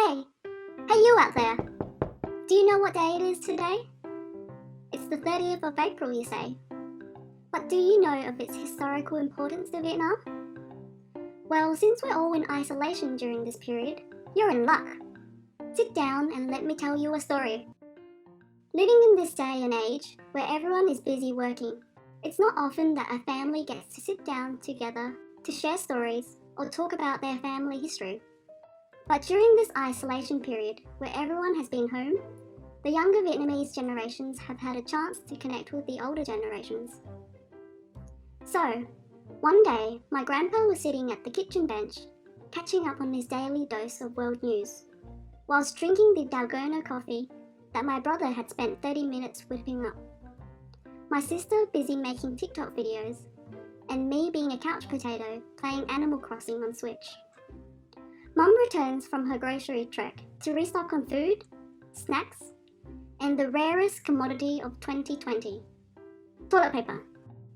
Hey, hey you out there. Do you know what day it is today? It's the 30th of April, you say. But do you know of its historical importance to Vietnam? Well, since we're all in isolation during this period, you're in luck. Sit down and let me tell you a story. Living in this day and age, where everyone is busy working, it's not often that a family gets to sit down together to share stories or talk about their family history. But during this isolation period, where everyone has been home, the younger Vietnamese generations have had a chance to connect with the older generations. So, one day, my grandpa was sitting at the kitchen bench, catching up on his daily dose of world news, whilst drinking the Dalgona coffee that my brother had spent 30 minutes whipping up. My sister busy making TikTok videos, and me being a couch potato playing Animal Crossing on Switch. Mum returns from her grocery trek to restock on food, snacks, and the rarest commodity of 2020, toilet paper.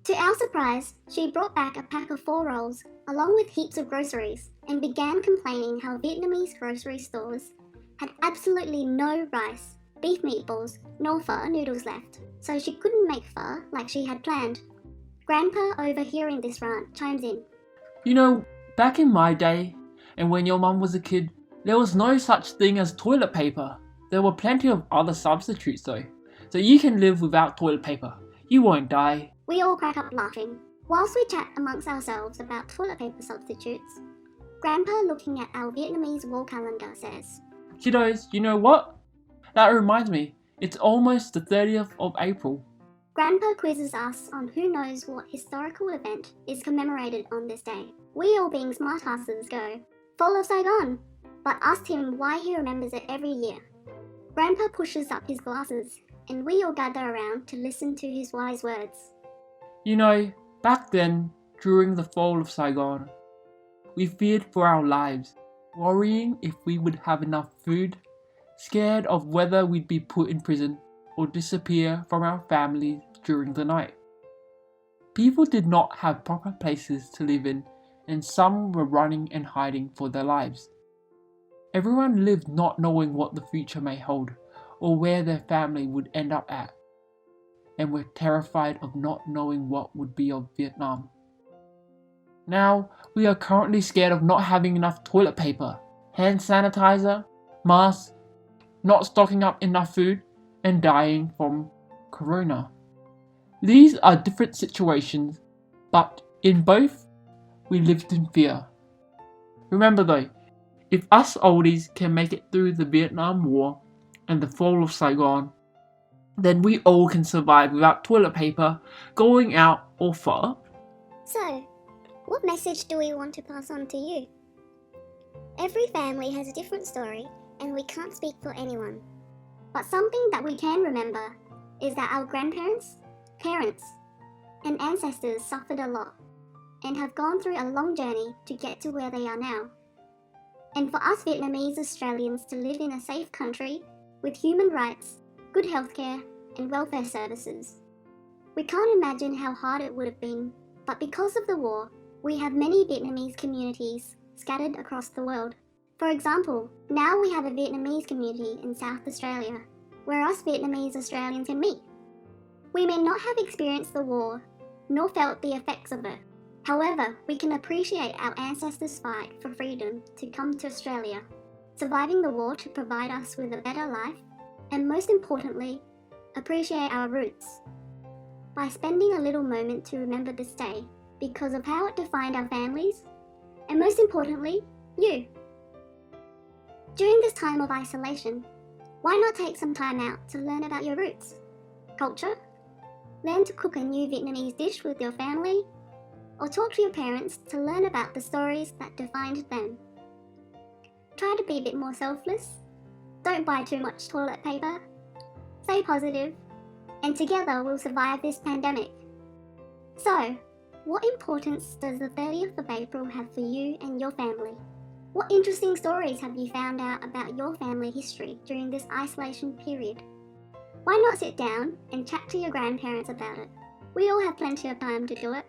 To our surprise, she brought back a pack of 4 rolls along with heaps of groceries and began complaining how Vietnamese grocery stores had absolutely no rice, beef meatballs, nor pho noodles left, so she couldn't make pho like she had planned. Grandpa, overhearing this rant, chimes in. You know, back in my day, and when your mum was a kid, there was no such thing as toilet paper. There were plenty of other substitutes though. So you can live without toilet paper. You won't die. We all crack up laughing. Whilst we chat amongst ourselves about toilet paper substitutes, Grandpa, looking at our Vietnamese wall calendar, says, Kiddos, you know what? That reminds me, it's almost the 30th of April. Grandpa quizzes us on who knows what historical event is commemorated on this day. We all being smartasses go, Fall of Saigon, but asked him why he remembers it every year. Grandpa pushes up his glasses, and we all gather around to listen to his wise words. You know, back then, during the fall of Saigon, we feared for our lives, worrying if we would have enough food, scared of whether we'd be put in prison or disappear from our families during the night. People did not have proper places to live in, and some were running and hiding for their lives. Everyone lived not knowing what the future may hold or where their family would end up at, and were terrified of not knowing what would be of Vietnam. Now, we are currently scared of not having enough toilet paper, hand sanitizer, masks, not stocking up enough food, and dying from corona. These are different situations, but in both, we lived in fear. Remember though, if us oldies can make it through the Vietnam War and the fall of Saigon, then we all can survive without toilet paper, going out, or pho. So, what message do we want to pass on to you? Every family has a different story, and we can't speak for anyone. But something that we can remember is that our grandparents, parents, and ancestors suffered a lot and have gone through a long journey to get to where they are now. And for us Vietnamese Australians to live in a safe country with human rights, good healthcare, and welfare services. We can't imagine how hard it would have been, but because of the war, we have many Vietnamese communities scattered across the world. For example, now we have a Vietnamese community in South Australia, where us Vietnamese Australians can meet. We may not have experienced the war, nor felt the effects of it. However, we can appreciate our ancestors' fight for freedom to come to Australia, surviving the war to provide us with a better life, and most importantly, appreciate our roots by spending a little moment to remember this day because of how it defined our families, and most importantly, you. During this time of isolation, why not take some time out to learn about your roots, culture, learn to cook a new Vietnamese dish with your family, or talk to your parents to learn about the stories that defined them. Try to be a bit more selfless, don't buy too much toilet paper, stay positive, and together we'll survive this pandemic. So, what importance does the 30th of April have for you and your family? What interesting stories have you found out about your family history during this isolation period? Why not sit down and chat to your grandparents about it? We all have plenty of time to do it.